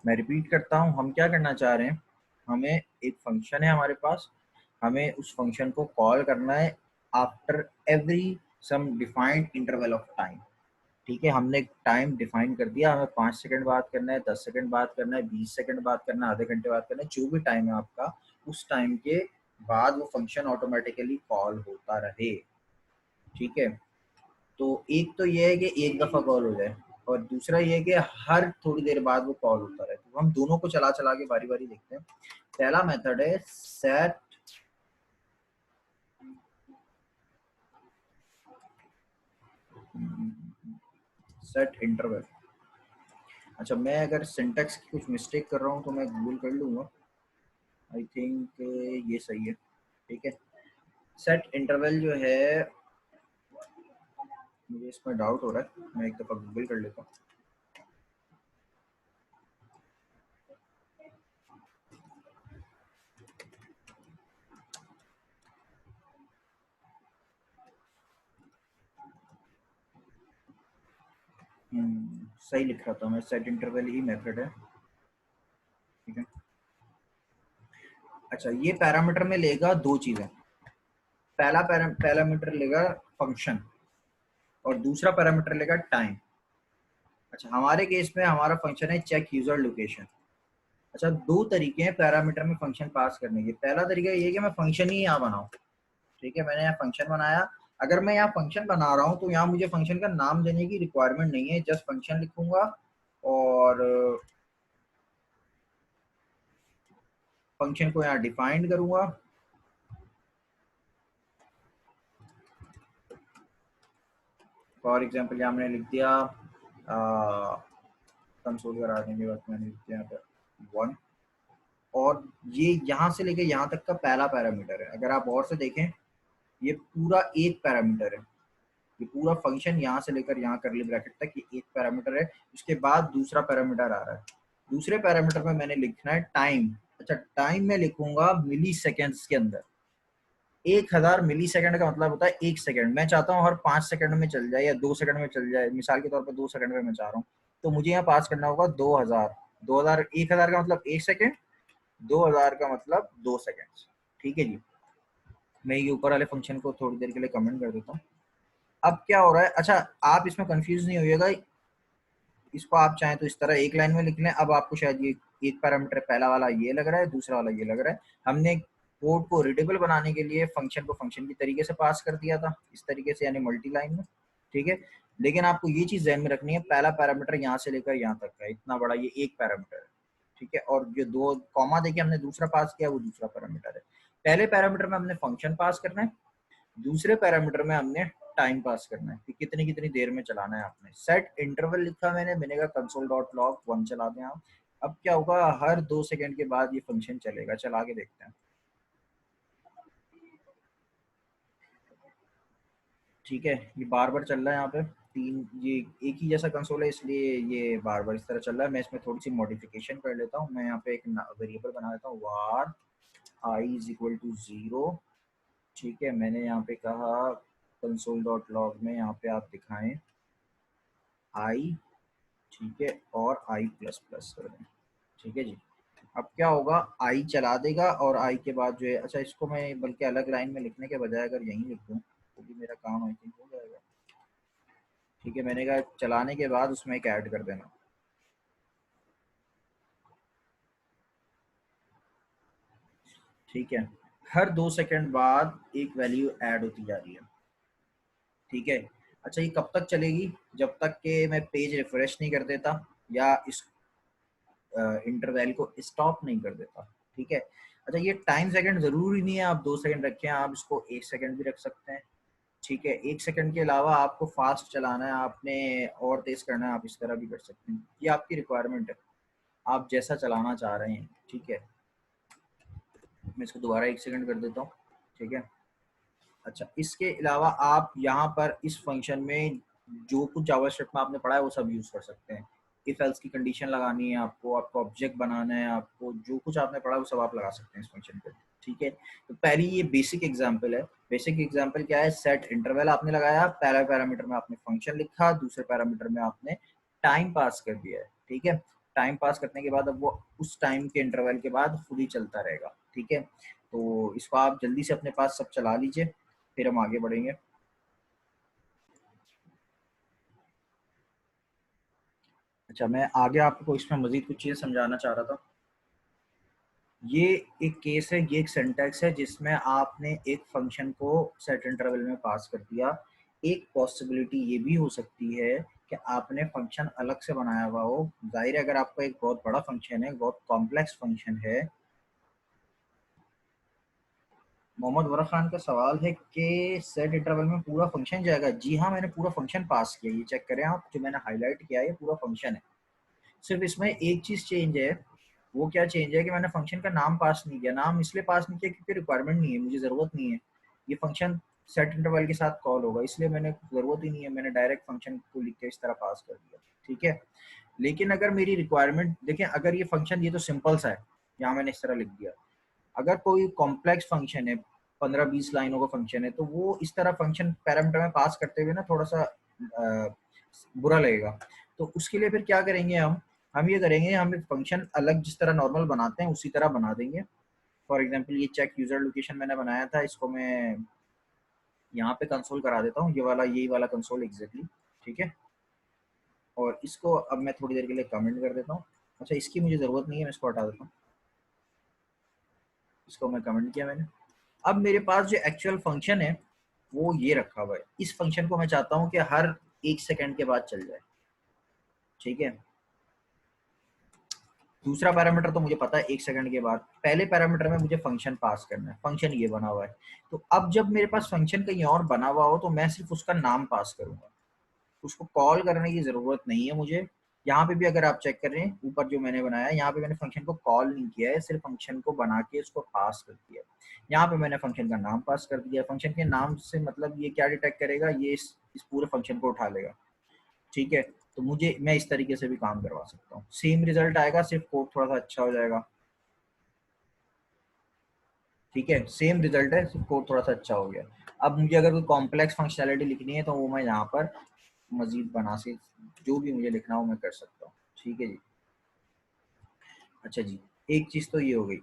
मैं रिपीट करता हूँ, हम क्या करना चाह रहे हैं, हमें एक फंक्शन है हमारे पास, हमें उस फंक्शन को कॉल करना है after every some defined interval of time. ठीक है, हमने टाइम डिफाइन कर दिया, हमें 5 सेकंड बात करना है, 10 सेकंड बात करना है, 20 सेकंड बात करना है, आधे घंटे बात करना है, जो भी टाइम है आपका, उस टाइम के बाद वो फंक्शन ऑटोमेटिकली कॉल होता रहे। ठीक है, तो एक तो ये है कि एक दफ़ा कॉल हो जाए, और दूसरा ये है कि हर थोड़ी देर बाद वो कॉल होता रहे। तो हम दोनों को चला चला के बारी बारी देखते हैं। पहला मेथड है सेट इंटरवल। अच्छा, मैं अगर सिंटैक्स की कुछ मिस्टेक कर रहा हूँ तो मैं गूगल कर लूँगा। आई थिंक ये सही है। ठीक है, सेट इंटरवल जो है, मुझे इसमें डाउट हो रहा है, मैं एक दफ़ा गूगल कर लेता हूँ। सही लिख रहा था मैं, सेट इंटरवल ही मेथड है। ठीक है, अच्छा, ये पैरामीटर में लेगा दो चीज़ें। पहला पैरामीटर लेगा फंक्शन, और दूसरा पैरामीटर लेगा टाइम। अच्छा, हमारे केस में हमारा फंक्शन है चेक यूजर लोकेशन। अच्छा, दो तरीके हैं पैरामीटर में फंक्शन पास करने के। पहला तरीका ये है कि मैं फंक्शन ही यहाँ बनाऊँ। ठीक है, मैंने यहाँ फंक्शन बनाया। अगर मैं यहाँ फंक्शन बना रहा हूँ तो यहाँ मुझे फंक्शन का नाम देने की रिक्वायरमेंट नहीं है, जस्ट फंक्शन लिखूंगा और फंक्शन को यहाँ डिफाइंड करूंगा। फॉर एग्जाम्पल यहाँ मैंने लिख दिया कंसोल करा देने के बाद मैंने लिख दिया यहाँ पर 1, और ये यहाँ से लेके यहाँ तक का पहला पैरामीटर है। अगर आप और से देखें, ये पूरा एक पैरामीटर है। ये पूरा फंक्शन यहाँ से लेकर यहाँ करली ब्रैकेट तक ये एक पैरामीटर है। उसके बाद दूसरा पैरामीटर आ रहा है। दूसरे पैरामीटर में मैंने लिखना है टाइम। अच्छा, टाइम में लिखूंगा मिली सेकेंड्स के अंदर। 1000 मिली सेकेंड का मतलब होता है एक सेकंड। मैं चाहता हूँ हर 5 सेकंड में चल जाए या 2 सेकंड में चल जाए, मिसाल के तौर पर 2 सेकंड में मैं चाह रहा हूँ, तो मुझे यहाँ पास करना होगा 2000। 2000, 1000 का मतलब 1 सेकंड, 2000 का मतलब 2 सेकंड। ठीक है जी, मैं ये ऊपर वाले फंक्शन को थोड़ी देर के लिए कमेंट कर देता हूँ। अब क्या हो रहा है, अच्छा आप इसमें कंफ्यूज नहीं होइएगा, इसको आप चाहें तो इस तरह एक लाइन में लिख लें। अब आपको शायद ये एक पैरामीटर पहला वाला ये लग रहा है, दूसरा वाला ये लग रहा है। हमने कोड को रीडेबल बनाने के लिए फंक्शन को फंक्शन की तरीके से पास कर दिया था, इस तरीके से, यानी मल्टी लाइन में। ठीक है, लेकिन आपको ये चीज ध्यान में रखनी है, पहला पैरामीटर यहाँ से लेकर यहाँ तक का इतना बड़ा ये एक पैरामीटर है। ठीक है, और जो दो कॉमा देके हमने दूसरा पास किया वो दूसरा पैरामीटर है। पहले पैरामीटर में हमने फंक्शन पास करना है, दूसरे पैरामीटर में हमने टाइम पास करना है कि कितनी कितनी देर में चलाना है। आपने सेट इंटरवल लिखा, मैंने कहा कंसोल डॉट लॉग 1 चला दें आप। अब क्या होगा, हर 2 सेकंड के बाद ये फंक्शन चलेगा। चला के देखते हैं। ठीक है, ये बार बार चल रहा है यहाँ पे तीन, ये एक ही जैसा कंसोल है इसलिए ये बार बार इस तरह चल रहा है। मैं इसमें थोड़ी सी मॉडिफिकेशन कर लेता हूँ। मैं यहाँ पे एक वेरिएबल बना देता हूँ, var i is equal to 0। ठीक है, मैंने यहाँ पे कहा कंसोल डॉट लॉग में यहाँ पे आप दिखाएं i, ठीक है, और i प्लस प्लस कर दें। ठीक है जी, अब क्या होगा, आई चला देगा, और आई के बाद जो है, अच्छा इसको मैं बल्कि अलग लाइन में लिखने के बजाय अगर यहीं लिख दूँ तो भी मेरा काम आई थिंक हो जाएगा। ठीक है, मैंने कहा चलाने के बाद उसमें एक ऐड कर देना। ठीक है, हर 2 सेकंड बाद एक वैल्यू ऐड होती जा रही है। ठीक है, अच्छा ये कब तक चलेगी, जब तक कि मैं पेज रिफ्रेश नहीं कर देता या इस इंटरवल को स्टॉप नहीं कर देता। ठीक है, अच्छा ये टाइम सेकंड जरूरी नहीं है आप 2 सेकंड रखें, आप इसको 1 सेकंड भी रख सकते हैं। ठीक है, 1 सेकंड के अलावा आपको फास्ट चलाना है, आपने और तेज करना है, आप इस तरह भी कर सकते हैं। ये आपकी रिक्वायरमेंट है, आप जैसा चलाना चाह रहे हैं। ठीक है, मैं इसको दोबारा 1 सेकंड कर देता हूँ। ठीक है, अच्छा इसके अलावा आप यहाँ पर इस फंक्शन में जो कुछ जावास्क्रिप्ट में आपने पढ़ा है वो सब यूज कर सकते हैं। इफ एल्स की कंडीशन लगानी है आपको, आपको ऑब्जेक्ट बनाना है, आपको जो कुछ आपने पढ़ा वो सब आप लगा सकते हैं इस फंक्शन पे। ठीक है, तो पहली ये बेसिक एग्जांपल है। बेसिक एग्जांपल क्या है, सेट इंटरवल आपने लगाया, पहला पैरामीटर में आपने फंक्शन लिखा, दूसरे पैरामीटर में आपने टाइम पास कर दिया है। ठीक है, टाइम पास करने के बाद अब वो उस टाइम के इंटरवल के बाद खुद ही चलता रहेगा। ठीक है, तो इसको आप जल्दी से अपने पास सब चला लीजिए, फिर हम आगे बढ़ेंगे। अच्छा, मैं आगे आपको इसमें मजीद कुछ चीज़ें समझाना चाह रहा था। ये एक केस है, ये एक सिंटैक्स है जिसमें आपने एक फंक्शन को सेट इंटरवल में पास कर दिया। एक पॉसिबिलिटी ये भी हो सकती है कि आपने फंक्शन अलग से बनाया हुआ हो। जाहिर है, अगर आपका एक बहुत बड़ा फंक्शन है, बहुत कॉम्प्लेक्स फंक्शन है। मोहम्मद वरा खान का सवाल है कि सेट इंटरवल में पूरा फंक्शन जाएगा। जी हाँ, मैंने पूरा फंक्शन पास किया, ये चेक करें आप, जो मैंने हाईलाइट किया है ये पूरा फंक्शन है। सिर्फ इसमें एक चीज़ चेंज है। वो क्या चेंज है कि मैंने फंक्शन का नाम पास नहीं किया। नाम इसलिए पास नहीं किया क्योंकि रिक्वायरमेंट नहीं है, मुझे ज़रूरत नहीं है। ये फंक्शन सेट इंटरवल के साथ कॉल होगा, इसलिए मैंने ज़रूरत ही नहीं है, मैंने डायरेक्ट फंक्शन को लिख के इस तरह पास कर दिया। ठीक है, लेकिन अगर मेरी रिक्वायरमेंट देखें, अगर ये फंक्शन, ये तो सिंपल सा है, यहाँ मैंने इस तरह लिख दिया। अगर कोई कॉम्प्लेक्स फंक्शन है, 15-20 लाइनों का फंक्शन है, तो वो इस तरह फंक्शन पैरामीटर में पास करते हुए ना थोड़ा सा बुरा लगेगा। तो उसके लिए फिर क्या करेंगे, हम ये करेंगे, हम एक फंक्शन अलग जिस तरह नॉर्मल बनाते हैं उसी तरह बना देंगे। फॉर एग्जांपल ये चेक यूजर लोकेशन मैंने बनाया था, इसको मैं यहाँ पे कंसोल करा देता हूँ, ये वाला, यही वाला कंसोल एग्जैक्टली। ठीक है, और इसको अब मैं थोड़ी देर के लिए कमेंट कर देता हूँ। अच्छा, इसकी मुझे ज़रूरत नहीं है, मैं इसको हटा देता हूँ। इसको मैं कमेंट किया मैंने। अब मेरे पास जो एक्चुअल फंक्शन है वो ये रखा हुआ है। इस फंक्शन को मैं चाहता हूँ कि हर 1 सेकंड के बाद चल जाए। ठीक है, दूसरा पैरामीटर तो मुझे पता है 1 सेकंड के बाद। पहले पैरामीटर में मुझे फंक्शन पास करना है, फंक्शन ये बना हुआ है। तो अब जब मेरे पास फंक्शन कहीं और बना हुआ हो तो मैं सिर्फ उसका नाम पास करूंगा, उसको कॉल करने की जरूरत नहीं है मुझे। यहाँ पे भी अगर आप चेक कर रहे हैं, ऊपर जो मैंने बनाया है, यहाँ पे मैंने फंक्शन को कॉल नहीं किया है, सिर्फ फंक्शन को बना के उसको पास कर दिया। यहाँ पे मैंने फंक्शन का नाम पास कर दिया। फंक्शन के नाम से मतलब ये क्या डिटेक्ट करेगा, ये इस पूरे फंक्शन को उठा लेगा। ठीक है, तो मैं इस तरीके से भी काम करवा सकता हूँ, सेम रिजल्ट आएगा, सिर्फ कोड थोड़ा सा अच्छा हो जाएगा। ठीक है, सेम रिजल्ट है, सिर्फ कोड थोड़ा सा अच्छा हो गया। अब मुझे अगर कोई कॉम्प्लेक्स फंक्शनैलिटी लिखनी है तो वो मैं यहाँ पर मजीद बना से जो भी मुझे लिखना हो मैं कर सकता हूँ। ठीक है जी। अच्छा जी, एक चीज तो ये हो गई।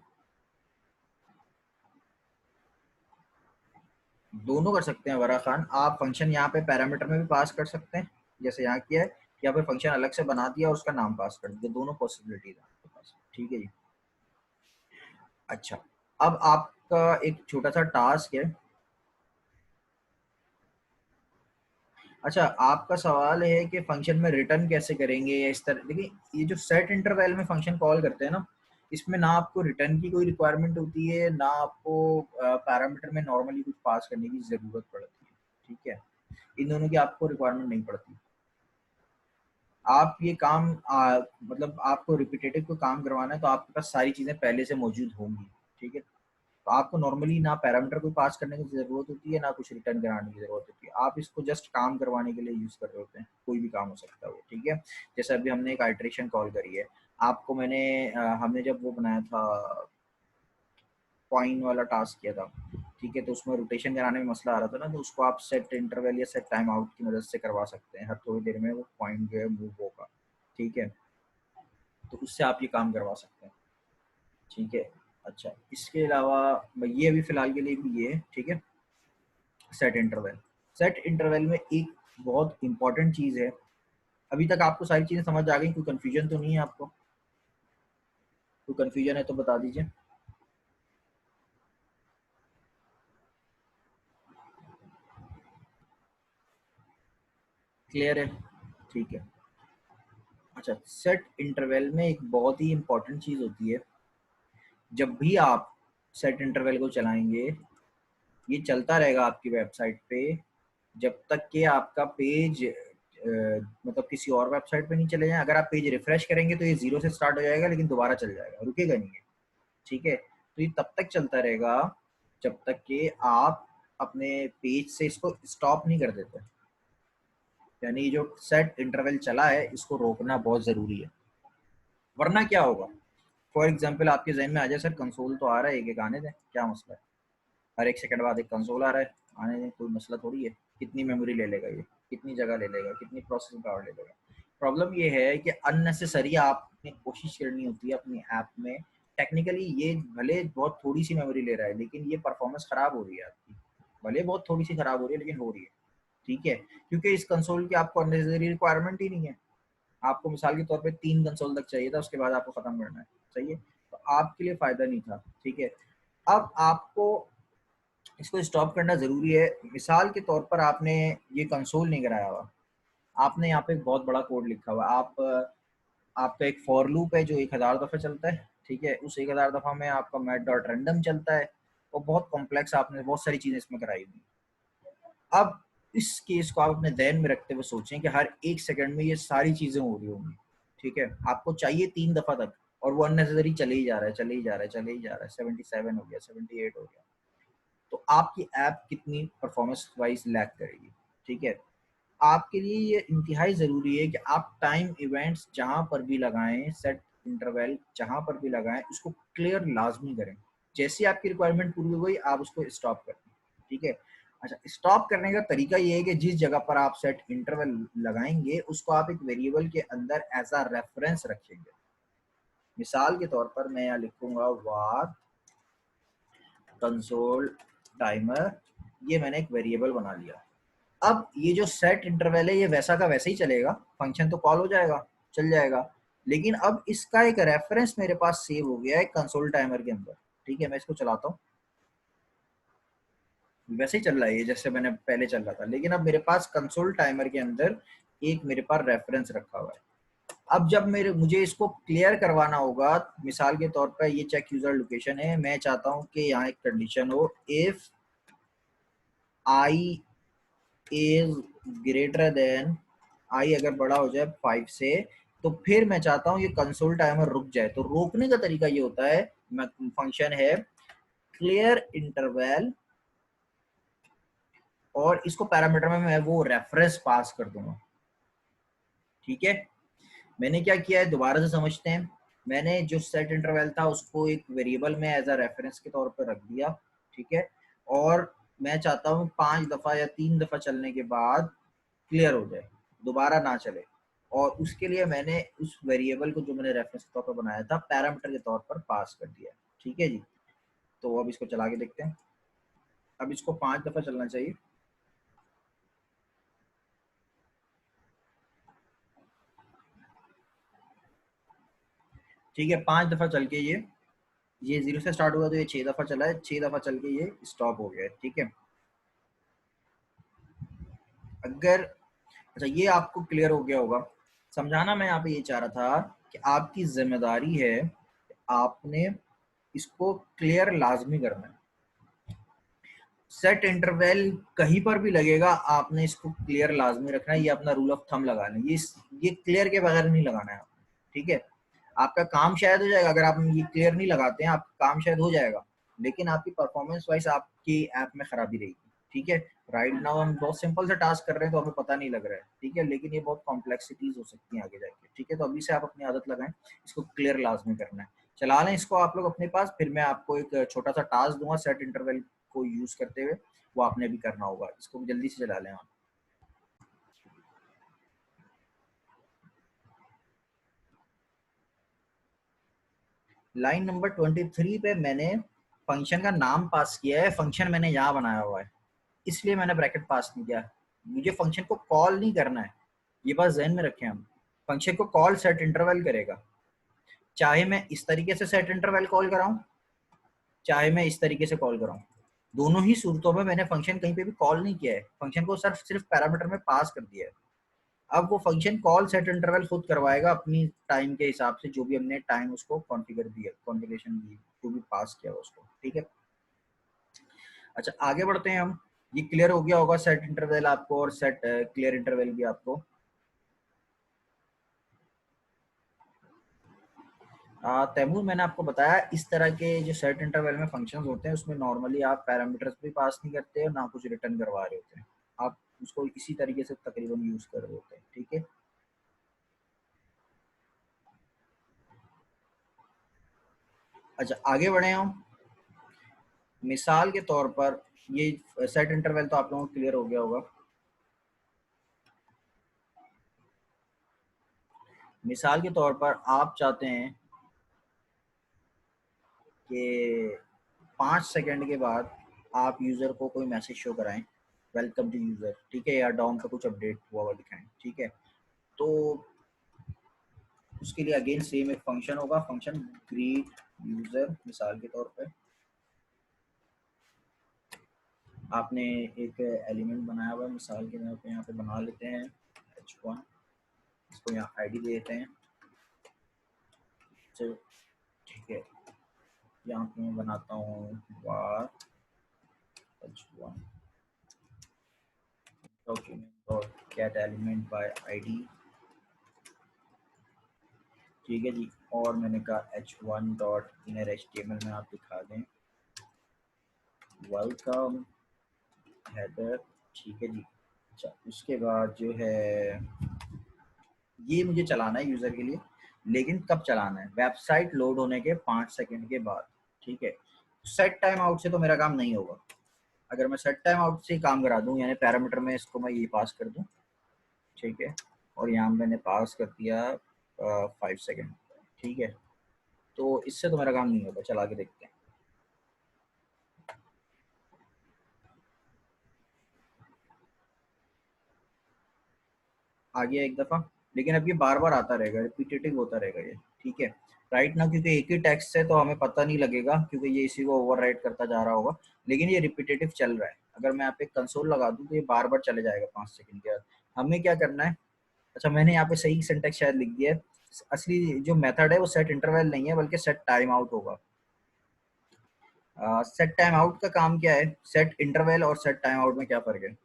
दोनों कर सकते हैं वरा खान, आप फंक्शन यहाँ पे पैरामीटर में भी पास कर सकते हैं जैसे यहाँ किया है, या फिर फंक्शन अलग से बना दिया और उसका नाम पास कर दिया। दोनों पॉसिबिलिटीज है आपके पास। ठीक है जी। अच्छा, अब आपका एक छोटा सा टास्क है। अच्छा, आपका सवाल है कि फंक्शन में रिटर्न कैसे करेंगे या इस तरह। देखिए, ये जो सेट इंटरवल में फंक्शन कॉल करते हैं ना, इसमें ना आपको रिटर्न की कोई रिक्वायरमेंट होती है, ना आपको पैरामीटर में नॉर्मली कुछ पास करने की ज़रूरत पड़ती है। ठीक है, इन दोनों की आपको रिक्वायरमेंट नहीं पड़ती। आप ये काम मतलब आपको रिपीटेटिव को काम करवाना है तो आपके पास सारी चीज़ें पहले से मौजूद होंगी। ठीक है, तो आपको नॉर्मली ना पैरामीटर को पास करने की ज़रूरत होती है, ना कुछ रिटर्न कराने की ज़रूरत होती है। आप इसको जस्ट काम करवाने के लिए यूज़ कर रहे होते हैं, कोई भी काम हो सकता है वो। ठीक है, जैसे अभी हमने एक आइट्रेशन कॉल करी है, आपको हमने जब वो बनाया था, कॉइन वाला टास्क किया था। ठीक है, तो उसमें रोटेशन कराने में मसला आ रहा था ना, तो उसको आप सेट इंटरवल या सेट टाइम आउट की मदद से करवा सकते हैं। हर थोड़ी देर में वो पॉइंट जो है मूव होगा। ठीक है, तो उससे आप ये काम करवा सकते हैं। ठीक है, अच्छा, इसके अलावा ये अभी फिलहाल के लिए भी ये है। ठीक है, सेट इंटरवल, सेट इंटरवल में एक बहुत इंपॉर्टेंट चीज़ है। अभी तक आपको सारी चीज़ें समझ आ गई? कोई कंफ्यूजन तो नहीं है आपको? कोई कंफ्यूजन है तो बता दीजिए। क्लियर है? ठीक है। अच्छा, सेट इंटरवल में एक बहुत ही इंपॉर्टेंट चीज़ होती है। जब भी आप सेट इंटरवल को चलाएंगे, ये चलता रहेगा आपकी वेबसाइट पे जब तक कि आपका पेज मतलब किसी और वेबसाइट पे नहीं चले जाए। अगर आप पेज रिफ्रेश करेंगे तो ये जीरो से स्टार्ट हो जाएगा, लेकिन दोबारा चल जाएगा, रुकेगा नहीं है। ठीक है, तो ये तब तक चलता रहेगा जब तक कि आप अपने पेज से इसको स्टॉप नहीं कर देते। यानी जो सेट इंटरवल चला है इसको रोकना बहुत ज़रूरी है, वरना क्या होगा। फॉर एग्जाम्पल आपके जहन में आ जाए, सर कंसोल तो आ रहा है, एक एक आने दें, क्या मसला है, हर 1 सेकंड बाद एक कंसोल आ रहा है, आने दें, कोई मसला थोड़ी है। कितनी मेमोरी ले लेगा ये, कितनी जगह ले लेगा, कितनी प्रोसेसिंग पावर ले लेगा। प्रॉब्लम ये है कि अननेसेसरी आप कोशिश करनी होती है अपनी ऐप में। टेक्निकली ये भले बहुत थोड़ी सी मेमोरी ले रहा है, लेकिन ये परफॉर्मेंस खराब हो रही है आपकी, भले बहुत थोड़ी सी खराब हो रही है लेकिन हो रही है, ठीक है, क्योंकि इस कंसोल की आपको अननेसेसरी रिक्वायरमेंट ही नहीं है। आपको मिसाल के तौर पे 3 कंसोल तक चाहिए था, उसके बाद आपको खत्म करना है, सही है, तो आपके लिए फायदा नहीं था, ठीक है। अब आपको इसको स्टॉप करना जरूरी है। मिसाल के तौर पर आपने ये कंसोल नहीं कराया हुआ, आपने यहाँ पे एक बहुत बड़ा कोड लिखा हुआ है, आप आपका एक फॉर लूप है जो 1000 दफ़ा चलता है, ठीक है, उस 1000 दफ़ा में आपका मैट डॉट रैंडम चलता है, और बहुत कॉम्प्लेक्स आपने बहुत सारी चीज़ें इसमें कराई हुई। अब इस केस को आप अपने ध्यान में रखते हुए सोचें कि हर 1 सेकंड में ये सारी चीज़ें हो रही होंगी, ठीक है, आपको चाहिए 3 दफ़ा तक, और वो अननेसेसरी चले ही जा रहा है, चले ही जा रहा है, चले ही जा रहा है, 77 हो गया, 78 हो गया, तो आपकी ऐप कितनी परफॉर्मेंस वाइज लैग करेगी, ठीक है। आपके लिए ये इंतहाई ज़रूरी है कि आप टाइम इवेंट्स जहाँ पर भी लगाएं, सेट इंटरवल जहाँ पर भी लगाएं, उसको क्लियर लाजमी करें। जैसे ही आपकी रिक्वायरमेंट पूरी हो गई, आप उसको स्टॉप कर दें, ठीक है। अच्छा, स्टॉप करने का तरीका ये है कि जिस जगह पर आप सेट इंटरवल लगाएंगे, उसको आप एक वेरिएबल के अंदर एज अ रेफरेंस रखेंगे। मिसाल के तौर पर मैं यहाँ लिखूंगा वार कंसोल टाइमर, ये मैंने एक वेरिएबल बना लिया। अब ये जो सेट इंटरवल है ये वैसा का वैसे ही चलेगा, फंक्शन तो कॉल हो जाएगा, चल जाएगा, लेकिन अब इसका एक रेफरेंस मेरे पास सेव हो गया है कंसोल टाइमर के अंदर, ठीक है। मैं इसको चलाता हूँ, वैसे ही चल रहा है ये जैसे मैंने पहले चल रहा था, लेकिन अब मेरे पास कंसोल टाइमर के अंदर एक मेरे पास रेफरेंस रखा हुआ है। अब जब मेरे मुझे इसको क्लियर करवाना होगा, मिसाल के तौर पर ये चेक यूजर लोकेशन है, मैं चाहता हूँ कि यहाँ एक कंडीशन हो, if i is greater than, i अगर बड़ा हो जाए 5 से, तो फिर मैं चाहता हूँ ये कंसोल टाइमर रुक जाए। तो रोकने का तरीका ये होता है, फंक्शन है क्लियर इंटरवल, और इसको पैरामीटर में मैं वो रेफरेंस पास कर दूंगा, ठीक है। मैंने क्या किया है दोबारा से समझते हैं। मैंने जो सेट इंटरवल था उसको एक वेरिएबल में एज अ रेफरेंस के तौर पर रख दिया, ठीक है, और मैं चाहता हूँ 5 दफ़ा या 3 दफ़ा चलने के बाद क्लियर हो जाए, दोबारा ना चले, और उसके लिए मैंने उस वेरिएबल को जो मैंने रेफरेंस के तौर पर बनाया था पैरामीटर के तौर पर पास कर दिया, ठीक है जी। तो अब इसको चला के देखते हैं। अब इसको 5 दफ़ा चलना चाहिए, ठीक है, 5 दफ़ा चल के ये 0 से स्टार्ट हुआ, तो ये 6 दफ़ा चला है, 6 दफ़ा चल के ये स्टॉप हो गया है, ठीक है। अगर अच्छा ये आपको क्लियर हो गया होगा, समझाना मैं यहाँ पे ये चाह रहा था कि आपकी जिम्मेदारी है कि आपने इसको क्लियर लाजमी करना है। सेट इंटरवल कहीं पर भी लगेगा, आपने इसको क्लियर लाजमी रखना है, ये अपना रूल ऑफ थंब लगा लें, ये क्लियर के बगैर नहीं लगाना है आपने, ठीक है। आपका काम शायद हो जाएगा, अगर आप ये क्लियर नहीं लगाते हैं आपका काम शायद हो जाएगा, लेकिन आपकी परफॉर्मेंस वाइज आपकी ऐप में खराबी रहेगी, ठीक है। राइट नाउ हम बहुत सिंपल सा टास्क कर रहे हैं तो हमें पता नहीं लग रहा है, ठीक है, लेकिन ये बहुत कॉम्प्लेक्सिटीज हो सकती हैं आगे जाके, ठीक है। तो अभी से आप अपनी आदत लगाएं, इसको क्लियर लाजमी करना है। चला लें इसको आप लोग अपने पास, फिर मैं आपको एक छोटा सा टास्क दूंगा सेट इंटरवल को यूज करते हुए, वो आपने भी करना होगा, इसको जल्दी से चला लें आप। लाइन नंबर 23 पे मैंने फंक्शन का नाम पास किया है, फंक्शन मैंने यहाँ बनाया हुआ है, इसलिए मैंने ब्रैकेट पास नहीं किया। मुझे फंक्शन को कॉल नहीं करना है, ये बात जहन में रखें हम। फंक्शन को कॉल सेट इंटरवल करेगा, चाहे मैं इस तरीके से सेट इंटरवल कॉल कराऊं, चाहे मैं इस तरीके से कॉल कराऊं, दोनों ही सूरतों में मैंने फंक्शन कहीं पे भी कॉल नहीं किया है, फंक्शन को सिर्फ सिर्फ पैरामीटर में पास कर दिया है। अब वो फंक्शन कॉल सेट इंटरवल खुद करवाएगा अपनी टाइम के हिसाब से, जो भी हमने टाइम उसको कॉन्फ़िगर दिया, कॉन्फ़िगरेशन दी, जो भी पास किया उसको, ठीक है। अच्छा आगे बढ़ते हैं हम। ये क्लियर हो गया होगा सेट इंटरवल आपको, और सेट क्लियर इंटरवल भी आपको। तैमूर मैंने आपको बताया इस तरह के जो सेट इंटरवल में फंक्शंस होते हैं उसमें नॉर्मली आप पैरामीटर्स भी पास नहीं करते और ना कुछ रिटर्न करवा रहे होते हैं, आप उसको इसी तरीके से तकरीबन यूज कर रहे होते हैं, ठीक है। अच्छा आगे बढ़े हम। मिसाल के तौर पर ये सेट इंटरवल तो आप लोगों को क्लियर हो गया होगा। मिसाल के तौर पर आप चाहते हैं कि 5 सेकंड के बाद आप यूज़र को कोई मैसेज शो कराएं, वेलकम टू यूज़र, ठीक है, या डाउन का कुछ अपडेट हुआ हुआ दिखाएं, ठीक है। तो उसके लिए अगेन सेम एक फंक्शन होगा, फंक्शन ग्रीट यूज़र। मिसाल के तौर पे आपने एक एलिमेंट बनाया हुआ है, मिसाल के तौर पे यहाँ पे बना लेते हैं h1, इसको यहाँ आईडी दे देते हैं, चलो ठीक है। यहाँ पे मैं बनाता हूँ var h1 document dot get element by id, ठीक है जी। और मैंने कहा h1 डॉट इनर html में आप दिखा दें वेलकम हेडर, ठीक है जी। अच्छा, उसके बाद जो है ये मुझे चलाना है यूज़र के लिए, लेकिन कब चलाना है? वेबसाइट लोड होने के 5 सेकंड के बाद, ठीक है। सेट टाइम आउट से तो मेरा काम नहीं होगा। अगर मैं सेट टाइम आउट से ही काम करा दूं, यानी पैरामीटर में इसको मैं ये पास कर दूं, ठीक है, और यहाँ मैंने पास कर दिया 5 सेकंड, ठीक है, तो इससे तो मेरा काम नहीं होगा। चला के देखते हैं। आ गया एक दफ़ा, लेकिन अब ये बार बार आता रहेगा, रिपीटेटिव होता रहेगा ये, ठीक है। राइट ना, क्योंकि एक ही टेक्स्ट है तो हमें पता नहीं लगेगा, क्योंकि ये इसी को ओवरराइट करता जा रहा होगा, लेकिन ये रिपीटेटिव चल रहा है। अगर मैं यहाँ पे कंसोल लगा दूँ तो ये बार बार चले जाएगा 5 सेकंड के बाद। हमें क्या करना है? अच्छा, मैंने यहाँ पे सही सिंटेक्स शायद लिख दिया है। असली जो मेथड है वो सेट इंटरवल नहीं है, बल्कि सेट टाइम आउट होगा। सेट टाइम आउट का काम क्या है? सेट इंटरवल और सेट टाइम आउट में क्या फ़र्क है?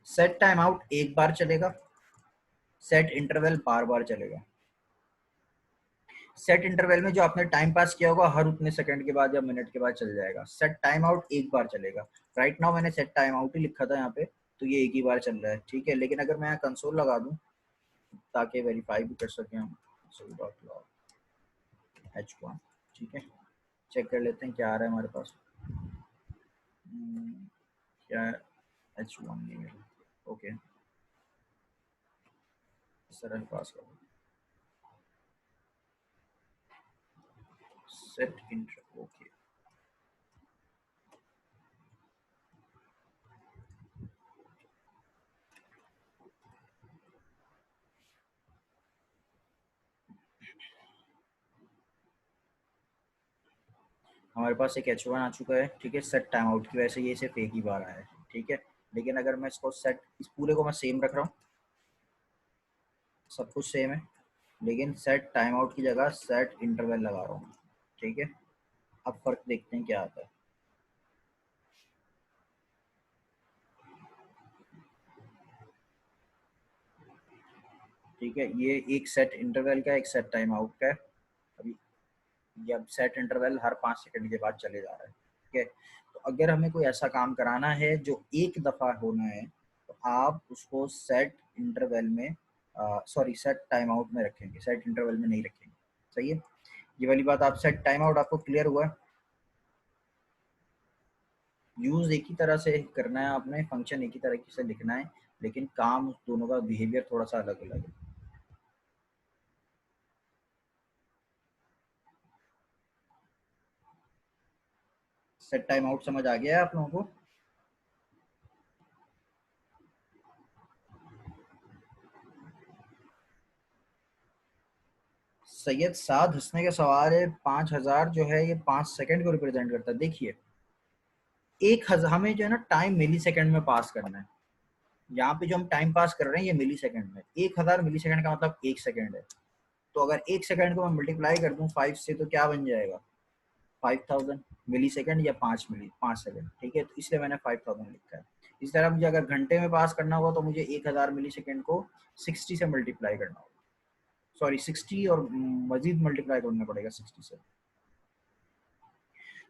सेट टाइम आउट एक बार चलेगा, सेट इंटरवल बार बार चलेगा। सेट इंटरवल में जो आपने टाइम पास किया होगा हर उतने सेकंड के बाद या मिनट के बाद चल जाएगा। सेट टाइम आउट एक बार चलेगा। राइट नाउ मैंने सेट टाइम आउट ही लिखा था यहाँ पे, तो ये एक ही बार चल रहा है, ठीक है। लेकिन अगर मैं यहाँ कंसोल लगा दूं ताकि वेरीफाई भी कर सकें हम, h1, ठीक है, चेक कर लेते हैं क्या आ रहा है हमारे पास। क्या h1 नहीं मिला, ओके, सरल पास करो, सेट इंटर, ओके। हमारे पास एक h1 आ चुका है, ठीक है। सेट टाइम आउट की वजह से ये सिर्फ एक ही बार आया है, ठीक है। लेकिन अगर मैं इसको सेट, इस पूरे को मैं सेम रख रहा हूँ, सब कुछ सेम है, लेकिन सेट टाइम आउट की जगह सेट इंटरवल लगा रहा हूँ, ठीक है। अब फर्क देखते हैं क्या आता है, ठीक है। ये एक सेट इंटरवल का, एक सेट टाइम आउट का है। अभी ये अब सेट इंटरवल हर 5 सेकंड के बाद चले जा रहा है, ठीक है। तो अगर हमें कोई ऐसा काम कराना है जो एक दफ़ा होना है, तो आप उसको सेट इंटरवल में, सॉरी, सेट टाइम आउट में रखेंगे, सेट इंटरवल में नहीं रखेंगे, सही है। ये वाली बात, आप सेट टाइम आउट आपको क्लियर हुआ है? यूज़ एक ही तरह से करना है आपने, फंक्शन एक ही तरह से लिखना है, लेकिन काम दोनों का बिहेवियर थोड़ा सा अलग अलग है। सेट टाइम आउट समझ आ गया है आप लोगों को? सैयद साद हंसने का सवाल है, 5,000 जो है ये 5 सेकंड को रिप्रेजेंट करता है। देखिए, 1,000 हमें जो है ना टाइम मिली सेकंड में पास करना है। यहाँ पे जो हम टाइम पास कर रहे हैं ये मिली सेकंड में, 1,000 मिली सेकंड का मतलब 1 सेकंड है। तो अगर 1 सेकंड को मैं मल्टीप्लाई कर दूं 5 से, तो क्या बन जाएगा? 5,000 मिली सेकंड, या 5 सेकंड, ठीक है। तो इसलिए मैंने 5,000 लिखा है। इस तरह मुझे अगर घंटे में पास करना होगा तो मुझे 1,000 मिली सेकंड को 60 से मल्टीप्लाई करना होगा, सॉरी 60, और मजीद मल्टीप्लाई करना पड़ेगा 60 से।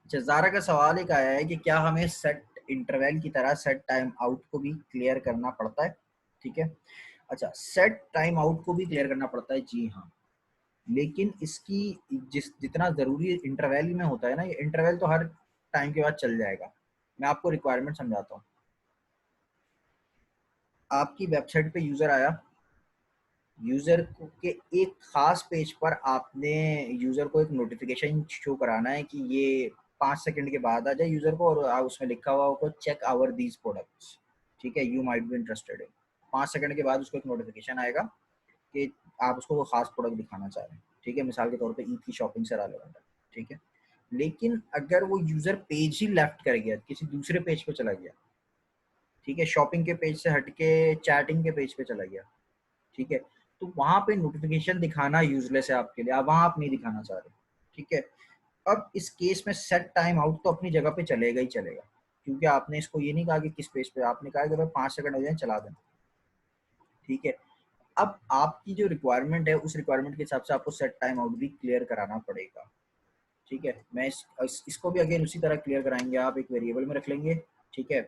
अच्छा, ज़ारा का सवाल एक आया है कि क्या हमें सेट इंटरवल की तरह सेट टाइम आउट को भी क्लियर करना पड़ता है, ठीक है। अच्छा, सेट टाइम आउट को भी क्लियर करना पड़ता है, जी हाँ। लेकिन इसकी जितना ज़रूरी इंटरवल में होता है ना, ये इंटरवल तो हर टाइम के बाद चल जाएगा। मैं आपको रिक्वायरमेंट समझाता हूँ। आपकी वेबसाइट पे यूज़र आया, यूज़र के एक ख़ास पेज पर आपने यूज़र को एक नोटिफिकेशन शो कराना है कि ये 5 सेकंड के बाद आ जाए यूज़र को, और उसमें लिखा हुआ होगा चेक आवर दीज प्रोडक्ट्स, ठीक है, you might be interested in. 5 second के बाद उसको एक नोटिफिकेशन आएगा कि आप उसको वो खास प्रोडक्ट दिखाना चाह रहे हैं, ठीक है, मिसाल के तौर पे ईद की शॉपिंग से रिलेवेंट है, ठीक है। लेकिन अगर वो यूज़र पेज ही लेफ्ट कर गया, किसी दूसरे पेज पे चला गया, ठीक है, शॉपिंग के पेज से हट के चैटिंग के पेज पे चला गया, ठीक है, तो वहां पे नोटिफिकेशन दिखाना यूजलेस है आपके लिए, वहां आप नहीं दिखाना चाह रहे, ठीक है। अब इस केस में सेट टाइम आउट तो अपनी जगह पे चलेगा ही चलेगा, क्योंकि आपने इसको ये नहीं कहा कि किस पेज पे, आपने कहा कि भाई 5 सेकंड हो जाए चला दें, ठीक है। अब आपकी जो रिक्वायरमेंट है उस रिक्वायरमेंट के हिसाब से आपको सेट टाइम आउट भी क्लियर कराना पड़ेगा, ठीक है। मैं इसको भी अगेन उसी तरह क्लियर कराएंगे, आप एक वेरिएबल में रख लेंगे, ठीक है,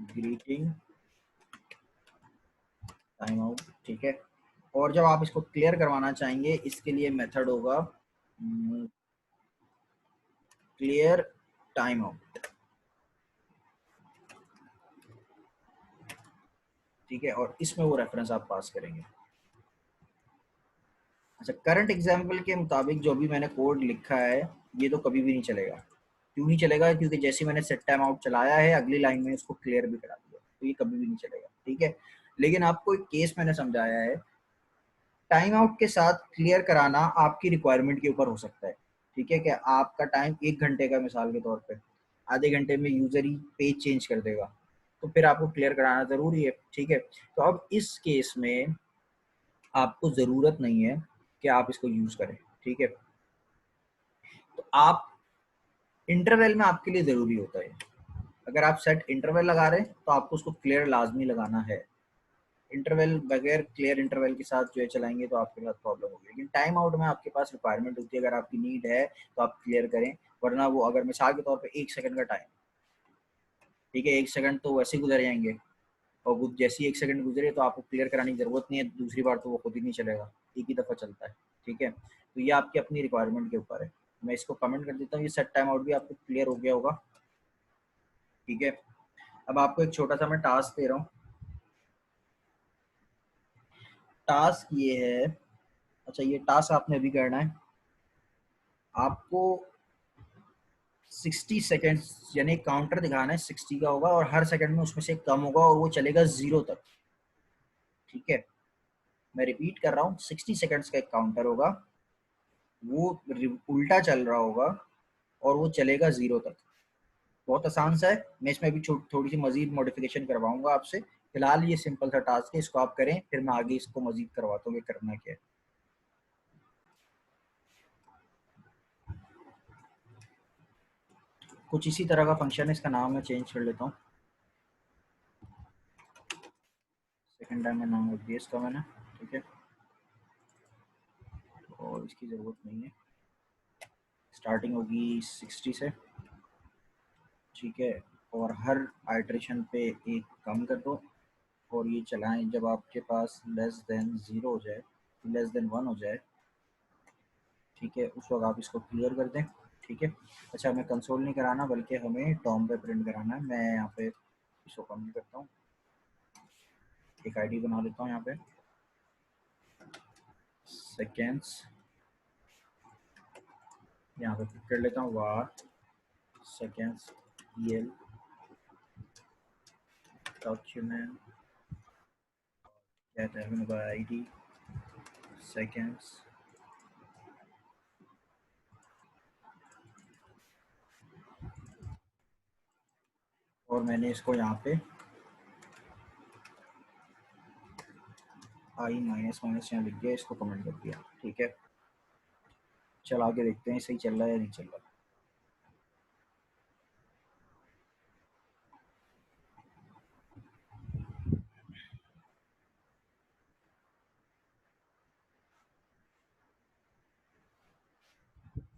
ग्रीटिंग टाइम आउट, ठीक है। और जब आप इसको क्लियर करवाना चाहेंगे, इसके लिए मेथड होगा क्लियर टाइम आउट, ठीक है, और इसमें वो रेफरेंस आप पास करेंगे। अच्छा, करंट एग्जाम्पल के मुताबिक जो भी मैंने कोड लिखा है ये तो कभी भी नहीं चलेगा। क्यों नहीं चलेगा? क्योंकि जैसे मैंने सेट टाइम आउट चलाया है, अगली लाइन में उसको क्लियर भी करा दिया, तो ये कभी भी नहीं चलेगा, ठीक है। लेकिन आपको एक केस मैंने समझाया है, टाइम आउट के साथ क्लियर कराना आपकी रिक्वायरमेंट के ऊपर हो सकता है, ठीक है। कि आपका टाइम 1 घंटे का मिसाल के तौर पे, आधे घंटे में यूजर ही पेज चेंज कर देगा, तो फिर आपको क्लियर कराना ज़रूरी है, ठीक है। तो अब इस केस में आपको ज़रूरत नहीं है कि आप इसको यूज़ करें, ठीक है। तो आप इंटरवल में आपके लिए ज़रूरी होता है, अगर आप सेट इंटरवल लगा रहे हैं तो आपको उसको क्लियर लाजमी लगाना है। इंटरवल बगैर क्लियर इंटरवल के साथ जो है चलाएंगे तो आपके साथ प्रॉब्लम होगी। लेकिन टाइम आउट में आपके पास रिक्वायरमेंट होती है, अगर आपकी नीड है तो आप क्लियर करें, वरना वो अगर मिसाल के तौर पे 1 सेकंड का टाइम, ठीक है, 1 सेकंड तो वैसे गुजर जाएंगे, और जैसे ही 1 सेकंड गुजरे तो आपको क्लियर कराने की जरूरत नहीं है, दूसरी बार तो वो खुद ही नहीं चलेगा, एक ही दफ़ा चलता है, ठीक है। तो ये आपकी अपनी रिक्वायरमेंट के ऊपर है। मैं इसको कमेंट कर देता हूँ, ये सेट टाइम आउट भी आपको क्लियर हो गया होगा, ठीक है। अब आपको एक छोटा सा मैं टास्क दे रहा हूँ। टास्क ये है, अच्छा ये टास्क आपने अभी करना है, आपको 60 सेकेंड्स यानी काउंटर दिखाना है, 60 का होगा और हर सेकंड में उसमें से कम होगा और वो चलेगा 0 तक, ठीक है। मैं रिपीट कर रहा हूँ, 60 सेकेंड्स का एक काउंटर होगा, वो उल्टा चल रहा होगा और वो चलेगा 0 तक। बहुत आसान सा है, मैं इसमें अभी थोड़ी सी मजीद मॉडिफिकेशन करवाऊंगा आपसे। फिलहाल ये सिंपल सा टास्क है, इसको आप करें, फिर मैं आगे इसको मजीद करवाता हूँ कि करना क्या है। कुछ इसी तरह का फंक्शन है, इसका नाम मैं चेंज कर लेता हूँ। सेकेंड टाइम में नाम रख दिया इसका मैंने, ठीक है, और इसकी ज़रूरत नहीं है। स्टार्टिंग होगी 60 से, ठीक है, और हर आइट्रेशन पे एक कम कर दो, और ये चलाएं जब आपके पास लेस देन 0 हो जाए, लेस देन 1 हो जाए, ठीक है, उस वक्त आप इसको क्लियर कर दें, ठीक है। अच्छा, हमें कंसोल नहीं कराना बल्कि हमें टॉम पे प्रिंट कराना है। मैं यहाँ पे इसको कम करता हूँ, एक आईडी बना लेता हूँ यहाँ पे, सेकेंड्स, यहाँ पे पिक कर लेता हूँ वार सेकेंड्स EL डॉक्यूमेंट, कहते हैं ID सेकेंड्स, और मैंने इसको यहाँ पे I माइनस माइनस यहाँ लिख दिया, इसको कमेंट कर दिया, ठीक है। चला के देखते हैं सही चल रहा है या नहीं चल रहा।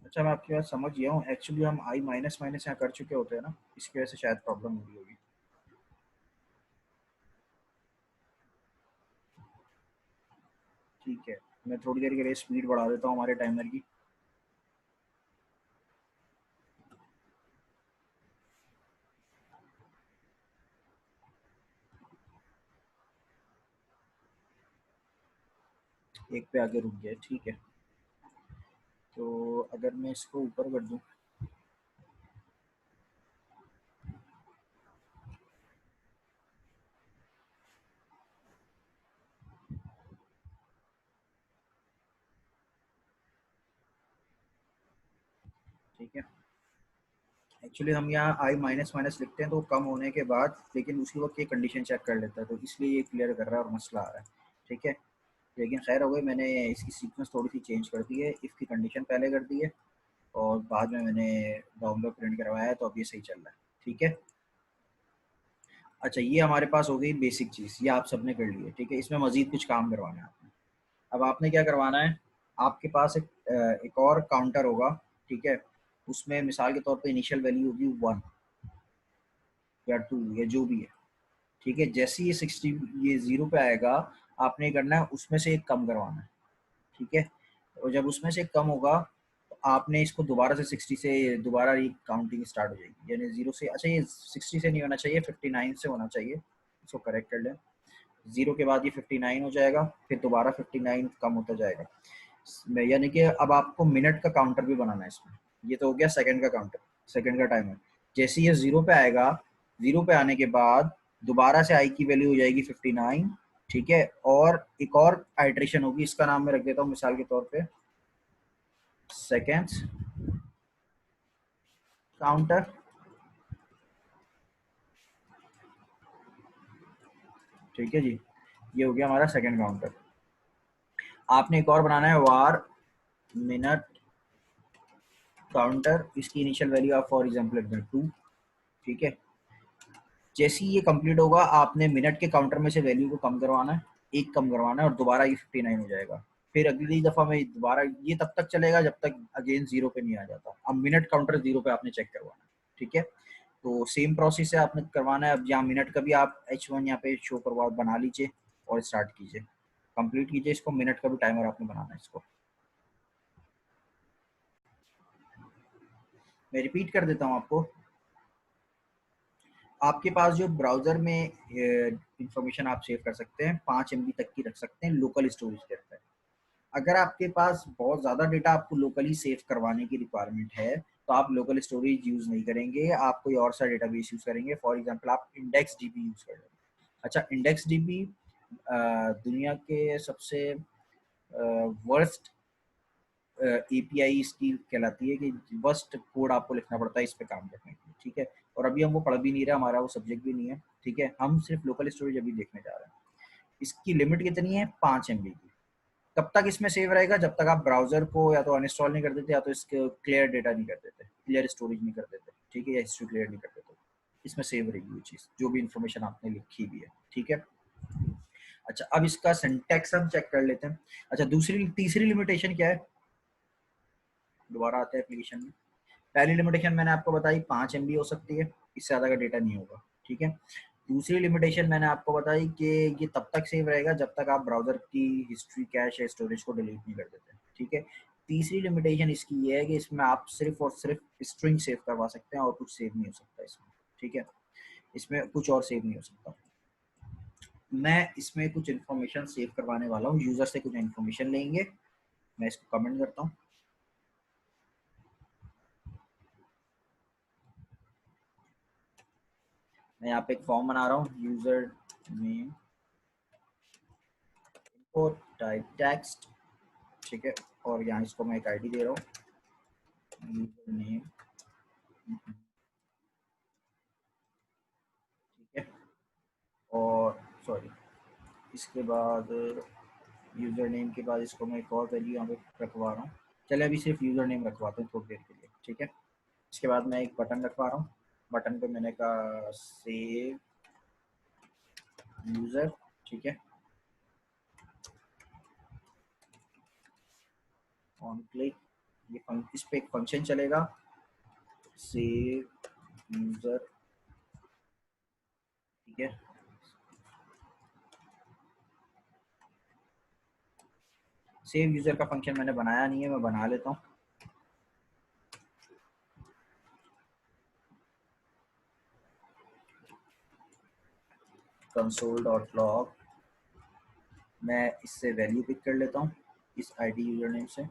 अच्छा, मैं आपकी बात समझ गया हूँ, एक्चुअली हम I माइनस माइनस यहाँ कर चुके होते हैं ना, इसकी वजह से शायद प्रॉब्लम हो रही होगी। मैं थोड़ी देर के लिए स्पीड बढ़ा देता हूँ हमारे टाइमर की। एक पे आके रुक गया, ठीक है। तो अगर मैं इसको ऊपर कर दूं, ठीक है। एक्चुअली हम यहाँ आई माइनस माइनस लिखते हैं तो कम होने के बाद, लेकिन उसी वक्त ये कंडीशन चेक कर लेता है, तो इसलिए ये क्लियर कर रहा है और मसला आ रहा है, ठीक है। लेकिन खैर हो गई, मैंने इसकी सीक्वेंस थोड़ी सी चेंज कर दी है, इफ़ की कंडीशन पहले कर दी है और बाद में मैंने डाउनलोड प्रिंट करवाया है, तो अब ये सही चल रहा है, ठीक है। अच्छा, ये हमारे पास हो गई बेसिक चीज़, ये आप सबने कर ली है, ठीक है। इसमें मजीद कुछ काम करवाना है आपने। अब आपने क्या करवाना है, आपके पास एक और काउंटर होगा, ठीक है। उसमें मिसाल के तौर पे इनिशियल वैल्यू होगी 1 या 2 या जो भी है, ठीक है। जैसे ये 60, ये 0 पे आएगा, आपने करना है उसमें से एक कम करवाना है, ठीक है। और जब उसमें से कम होगा तो आपने इसको दोबारा से 60 से दोबारा ये काउंटिंग स्टार्ट हो जाएगी, यानी 0 से, अच्छा ये 60 से नहीं होना चाहिए, 59 से होना चाहिए, इसको करेक्ट कर लें। 0 के बाद ये 59 हो जाएगा, फिर दोबारा 59 कम होता जाएगा, यानी कि अब आपको मिनट का काउंटर भी बनाना है इसमें। ये तो हो गया सेकंड का काउंटर, सेकंड का टाइमर। जैसे ये 0 पे आएगा, 0 पे आने के बाद दोबारा से आई की वैल्यू हो जाएगी 59, ठीक है। और एक और आइट्रेशन होगी, इसका नाम मैं रख देता हूँ मिसाल के तौर पे सेकेंड्स काउंटर, ठीक है जी। ये हो गया हमारा सेकंड काउंटर। आपने एक और बनाना है वार मिनट काउंटर, इसकी इनिशियल वैल्यू आप फॉर एग्जांपल रख दें 2, ठीक है। जैसे ही ये कंप्लीट होगा, आपने मिनट के काउंटर में से वैल्यू को कम करवाना है, एक कम करवाना है, और दोबारा ये 59 हो जाएगा। फिर अगली दफा में दोबारा ये तब तक चलेगा जब तक अगेन 0 पे नहीं आ जाता। अब मिनट काउंटर 0 पे आपने चेक करवाना है, ठीक है। तो सेम प्रोसेस है, आपने करवाना है। अब यहाँ मिनट का भी आप H1 यहाँ पे शो करवा बना लीजिए और स्टार्ट कीजिए, कंप्लीट कीजिए इसको। मिनट का भी टाइमर आपने बनाना है इसको। मैं रिपीट कर देता हूँ आपको। आपके पास जो ब्राउजर में इंफॉर्मेशन आप सेव कर सकते हैं, 5 MB तक की रख सकते हैं लोकल स्टोरेज के अंदर। अगर आपके पास बहुत ज़्यादा डेटा आपको लोकली सेव करवाने की रिक्वायरमेंट है, तो आप लोकल स्टोरेज यूज़ नहीं करेंगे, आप कोई और सा डेटाबेस यूज़ करेंगे। फॉर एग्जांपल आप इंडेक्स डीबी यूज़ कर लेंगे। अच्छा, इंडेक्स डीबी दुनिया के सबसे वर्स्ट एपीआई इसकी कहलाती है, कि वर्स्ट कोड आपको लिखना पड़ता है इस पे काम करने के लिए, ठीक है। और अभी हम वो पढ़ भी नहीं रहे, हमारा वो सब्जेक्ट भी नहीं है, ठीक है। हम सिर्फ लोकल स्टोरेज अभी देखने जा रहे हैं। इसकी लिमिट कितनी है, 5 MB की। तब तक इसमें सेव रहेगा जब तक आप ब्राउजर को या तो अनइंस्टॉल नहीं कर देते, या तो इसके क्लियर डेटा नहीं कर देते, क्लियर स्टोरेज नहीं कर देते, ठीक है, या हिस्ट्री क्लियर नहीं कर देते। इसमें सेव रहेगी वो चीज़, जो भी इंफॉर्मेशन आपने लिखी भी है, ठीक है। अच्छा, अब इसका सिंटैक्स हम चेक कर लेते हैं। अच्छा, दूसरी तीसरी लिमिटेशन क्या है, दोबारा आते हैं एप्लीकेशन में। पहली लिमिटेशन मैंने आपको बताई 5 MB हो सकती है, इससे ज़्यादा का डेटा नहीं होगा, ठीक है। दूसरी लिमिटेशन मैंने आपको बताई कि ये तब तक सेव रहेगा जब तक आप ब्राउजर की हिस्ट्री, कैश या स्टोरेज को डिलीट नहीं कर देते, ठीक है। तीसरी लिमिटेशन इसकी ये है कि इसमें आप सिर्फ और सिर्फ स्ट्रिंग सेव करवा सकते हैं और कुछ सेव नहीं हो सकता इसमें, ठीक है। इसमें कुछ और सेव नहीं हो सकता। मैं इसमें कुछ इन्फॉर्मेशन सेव करवाने वाला हूँ, यूज़र से कुछ इन्फॉर्मेशन लेंगे। मैं इसको कमेंट करता हूँ। मैं यहाँ पे एक फॉर्म बना रहा हूँ, यूज़र नेम और टाइप टेक्स्ट, ठीक है। और यहाँ इसको मैं एक आईडी दे रहा हूँ, यूजर नेम, ठीक है। और सॉरी, इसके बाद यूज़र नेम के बाद इसको मैं एक और वैल्यू यहाँ पे रखवा रहा हूँ। चले अभी सिर्फ यूज़र नेम रखवाते हैं थोड़ी देर के लिए, ठीक है। इसके बाद मैं एक बटन रखवा रहा हूँ। बटन पे मैंने कहा सेव यूज़र, ठीक है। ऑन क्लिक, इस पे एक फंक्शन चलेगा, सेव यूज़र, ठीक है। सेव यूजर का फंक्शन मैंने बनाया नहीं है, मैं बना लेता हूँ। console.log, मैं इससे वैल्यू पिक कर लेता हूँ इस आईडी यूजर नेम से,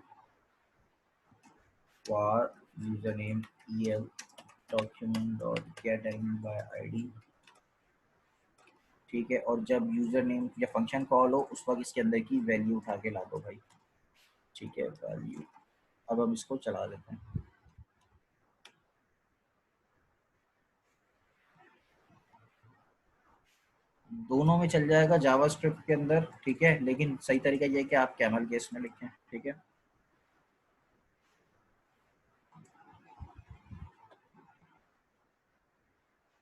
var user name el document.getID, ठीक है। और जब यूजर नेम या फंक्शन कॉल हो उस वक्त इसके अंदर की वैल्यू उठा के ला दो भाई, ठीक है, वैल्यू। अब हम इसको चला देते हैं। दोनों में चल जाएगा जावास्क्रिप्ट के अंदर, ठीक है, लेकिन सही तरीका ये है कि आप कैमल केस में लिखें, ठीक है।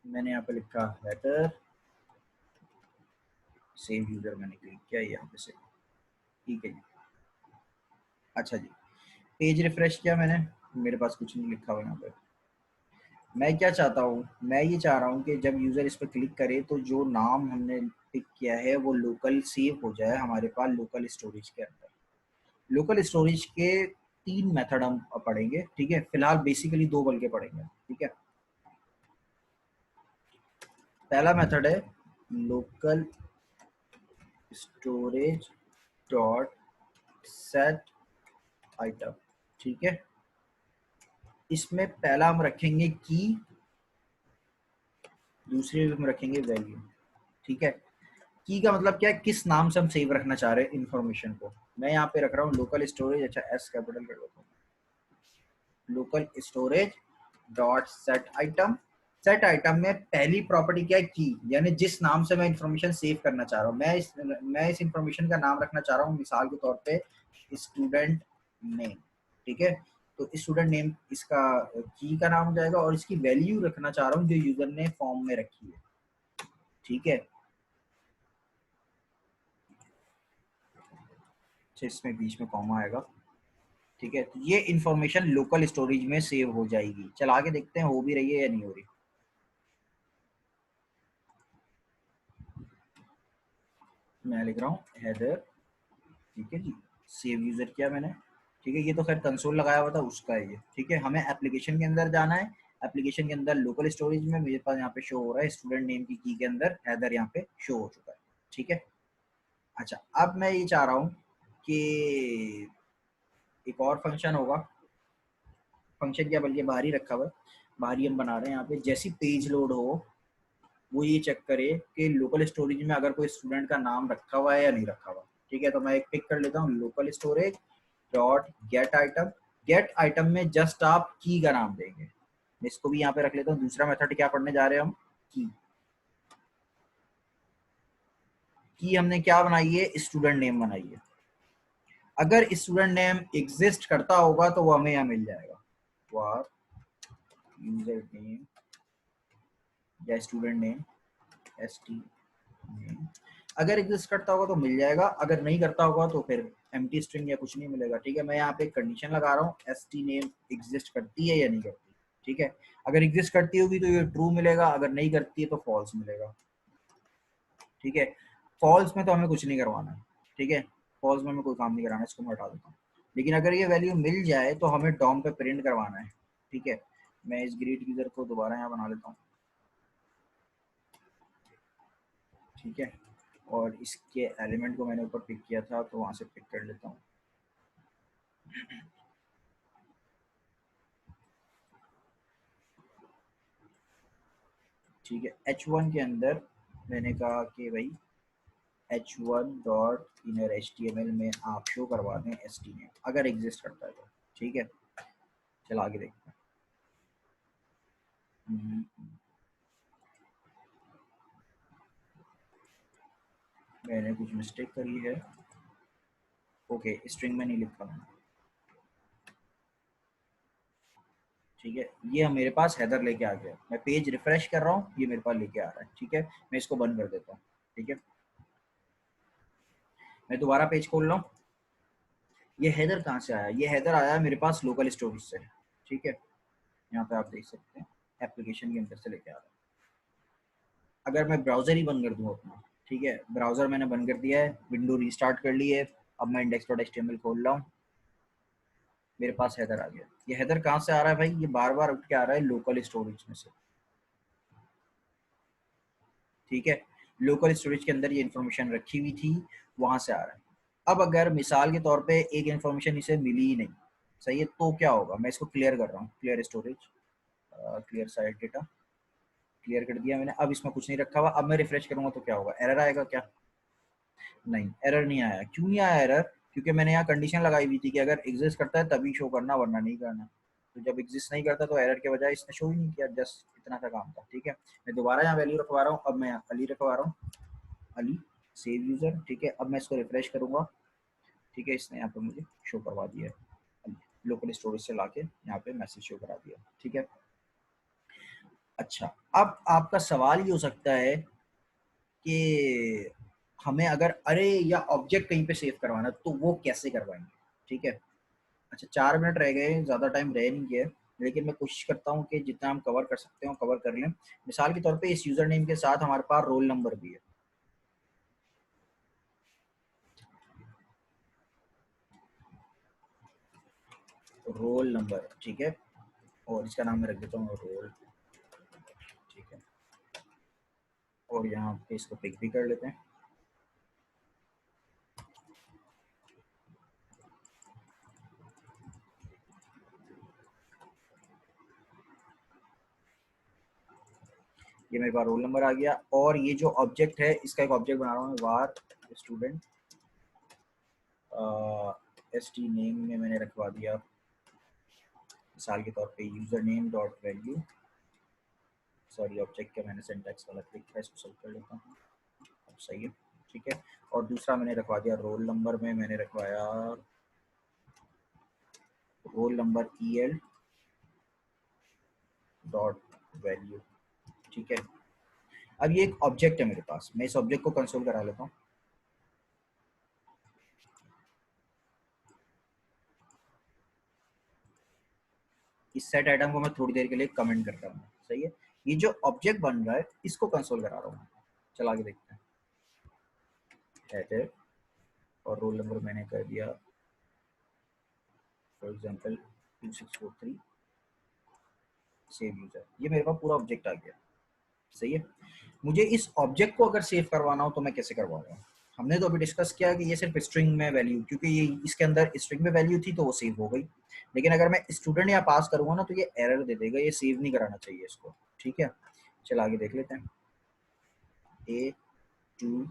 मैंने यहाँ पे लिखा हेडर, सेव यूजर मैंने क्लिक किया यहाँ पे से, ठीक है जी। अच्छा जी, पेज रिफ्रेश किया मैंने, मेरे पास कुछ नहीं लिखा हुआ यहाँ पे। मैं क्या चाहता हूँ, मैं ये चाह रहा हूँ कि जब यूज़र इस पर क्लिक करे तो जो नाम हमने पिक किया है वो लोकल सेव हो जाए हमारे पास लोकल स्टोरेज के अंदर। लोकल स्टोरेज के 3 मेथड हम पढ़ेंगे, ठीक है, फिलहाल बेसिकली 2 बल्कि पढ़ेंगे, ठीक है। पहला मेथड है local storage dot set item, ठीक है। इसमें पहला हम रखेंगे की, दूसरे में हम रखेंगे वैल्यू, ठीक है। की का मतलब क्या है, किस नाम से हम सेव रखना चाह रहे हैं इंफॉर्मेशन को। मैं यहाँ पे रख रहा हूँ लोकल स्टोरेज, अच्छा एस कैपिटल कर देता हूँ, local storage dot set item. Set item में पहली प्रॉपर्टी क्या है, की, यानी जिस नाम से मैं इंफॉर्मेशन सेव करना चाह रहा हूँ। मैं इस इंफॉर्मेशन का नाम रखना चाह रहा हूँ मिसाल के तौर पे स्टूडेंट नेम, ठीक है। तो स्टूडेंट नेम इसका की का नाम हो जाएगा, और इसकी वैल्यू रखना चाह रहा हूँ जो यूजर ने फॉर्म में रखी है, ठीक है। इसमें बीच में कॉमा आएगा, ठीक है। तो ये इंफॉर्मेशन लोकल स्टोरेज में सेव हो जाएगी। चला के देखते हैं हो भी रही है या नहीं हो रही। मैं लिख रहा हूँ हेडर, ठीक है जी, सेव यूजर किया मैंने, ठीक है। ये तो खैर कंसोल लगाया हुआ था उसका है ये, ठीक है। हमें एप्लीकेशन के अंदर जाना है, एप्लीकेशन के अंदर लोकल स्टोरेज में मेरे पास यहाँ पे शो हो रहा है स्टूडेंट नेम की के अंदर हेडर यहाँ पे शो हो चुका है, ठीक है। अच्छा, अब मैं ये चाह रहा हूँ कि एक और फंक्शन होगा, फंक्शन क्या बल्कि बाहर ही रखा हुआ है, बाहर ही हम बना रहे हैं। यहाँ पे जैसी पेज लोड हो वो ये चेक करे कि लोकल स्टोरेज में अगर कोई स्टूडेंट का नाम रखा हुआ है या नहीं रखा हुआ, ठीक है। तो मैं एक पिक कर लेता हूँ local storage dot gate item. Gate item में जस्ट आप की का नाम देंगे। मैं इसको भी यहाँ पे रख लेता हूँ। दूसरा मेथड क्या पढ़ने जा रहे हैं हम, की हमने क्या बनाई है, स्टूडेंट नेम बनाई है। अगर स्टूडेंट नेम एग्जिस्ट करता होगा तो वो हमें यहाँ मिल जाएगा, वार यूजर नेम या student name S T name. अगर एग्जिस्ट करता होगा तो मिल जाएगा, अगर नहीं करता होगा तो फिर एम्प्टी स्ट्रिंग या कुछ नहीं मिलेगा, ठीक है। मैं यहाँ पे एक कंडीशन लगा रहा हूँ, एस टी नेम एग्जिस्ट करती है या नहीं करती, ठीक है। अगर एग्जिस्ट करती होगी तो ये ट्रू मिलेगा, अगर नहीं करती है तो फॉल्स मिलेगा, ठीक है। फॉल्स में तो हमें कुछ नहीं करवाना है, ठीक है। फॉल्स में हमें कोई काम नहीं कराना, इसको मैं हटा देता हूँ। लेकिन अगर ये वैल्यू मिल जाए तो हमें डॉम पे प्रिंट करवाना है, ठीक है। मैं इस ग्रीट यूजर को दोबारा यहाँ बना लेता हूँ, ठीक है। और इसके एलिमेंट को मैंने ऊपर पिक किया था तो वहां से पिक कर लेता हूँ, ठीक है। H1 के अंदर मैंने कहा कि भाई H1 डॉट इनर HTML में आप शो करवा दें एस टी नेम, अगर एग्जिस्ट करता है तो, ठीक है। चला आगे देखते हैं। मैंने कुछ मिस्टेक करी है, ओके, स्ट्रिंग में नहीं लिखा मैंने, ठीक है। ये मेरे पास हेडर लेके आ गया, मैं पेज रिफ्रेश कर रहा हूँ, ये मेरे पास लेके आ रहा है, ठीक है। मैं इसको बंद कर देता हूँ, ठीक है। मैं दोबारा पेज खोल रहा हूँ। ये हेडर कहाँ से आया, ये हेडर आया मेरे पास लोकल स्टोरेज से, ठीक है। यहाँ पे आप देख सकते हैं एप्लीकेशन के अंदर से लेके आ रहा है। अगर मैं ब्राउजर ही बंद कर दूँ अपना, ठीक है, ब्राउजर मैंने बंद कर दिया है, विंडो रीस्टार्ट कर ली है, अब मैं index.html खोल रहा हूँ, मेरे पास हेडर आ गया। ये हेडर कहाँ से आ रहा है भाई? ये बार बार उठ के आ रहा है लोकल स्टोरेज में से, ठीक है। लोकल स्टोरेज के अंदर ये इन्फॉर्मेशन रखी हुई थी, वहां से आ रहा है। अब अगर मिसाल के तौर पे एक इन्फॉर्मेशन इसे मिली ही नहीं, सही है, तो क्या होगा? मैं इसको क्लियर कर रहा हूँ, clear storage, clear site data, clear कर दिया मैंने। अब इसमें कुछ नहीं रखा हुआ। अब मैं रिफ्रेश करूंगा तो क्या होगा? एरर आएगा क्या? नहीं, एरर नहीं आया। क्यों नहीं आया एरर? क्योंकि मैंने यहाँ कंडीशन लगाई हुई थी कि अगर एग्जिस्ट करता है तभी शो करना, वरना नहीं करना। तो जब एग्जिस्ट नहीं करता तो एरर के बजाय इसने शो ही नहीं किया। जस्ट इतना सा काम था, ठीक है। मैं दोबारा यहाँ वैल्यू रखवा रहा हूँ। अब मैं यहाँ अली रखवा रहा हूँ, अली सेव यूजर, ठीक है। अब मैं इसको रिफ्रेश करूंगा, ठीक है। इसने यहाँ पे मुझे शो करवा दिया है, लोकल स्टोरेज से लाके यहाँ पे मैसेज शो करा दिया, ठीक है। अच्छा, अब आपका सवाल ये हो सकता है कि हमें अगर अरे या ऑब्जेक्ट कहीं पे सेव करवाना तो वो कैसे करवाएंगे, ठीक है। अच्छा, 4 मिनट रह गए, ज़्यादा टाइम रह नहीं गया, लेकिन मैं कोशिश करता हूँ कि जितना हम कवर कर सकते हो कवर कर लें। मिसाल के तौर पे इस यूज़र नेम के साथ हमारे पास रोल नंबर भी है, रोल नंबर, ठीक है। और इसका नाम मैं रख देता हूँ रोल, ठीक है। और यहाँ पे इसको पिक भी कर लेते हैं। ये मेरे पास रोल नंबर आ गया। और ये जो ऑब्जेक्ट है, इसका एक ऑब्जेक्ट बना रहा हूँ, वार स्टूडेंट, एस टी नेम में मैंने रखवा दिया मिसाल के तौर पे user name dot value, sorry object का मैंने सिंटैक्स वाला क्लिक किया, इसको सेलेक्ट कर लेता हूँ, अब सही है, ठीक है। और दूसरा मैंने रखवा दिया रोल नंबर में, मैंने रखवाया roll number E L dot value, ठीक है। अब ये एक ऑब्जेक्ट है मेरे पास, मैं इस ऑब्जेक्ट को कंसोल करा लेता हूँ। इस सेट आइटम को मैं थोड़ी देर के लिए कमेंट कर रहा हूँ, सही है। ये जो ऑब्जेक्ट बन रहा है इसको कंसोल करा रहा हूँ, चला के देखते हैं। हेडर और रोल नंबर मैंने कर दिया फॉर एग्जांपल 2643, सेव यूजर। ये मेरे पास पूरा ऑब्जेक्ट आ गया, सही है। मुझे इस ऑब्जेक्ट को अगर सेव करवाना हो तो मैं कैसे करवाऊंगा? हमने तो अभी डिस्कस किया कि ये सिर्फ स्ट्रिंग में वैल्यू, क्योंकि ये इसके अंदर स्ट्रिंग में वैल्यू थी तो वो सेव हो गई। लेकिन अगर मैं स्टूडेंट या पास करूंगा ना तो ये एरर दे देगा, ये सेव नहीं कराना चाहिए इसको, ठीक है। चल आगे देख लेते हैं। ए टू,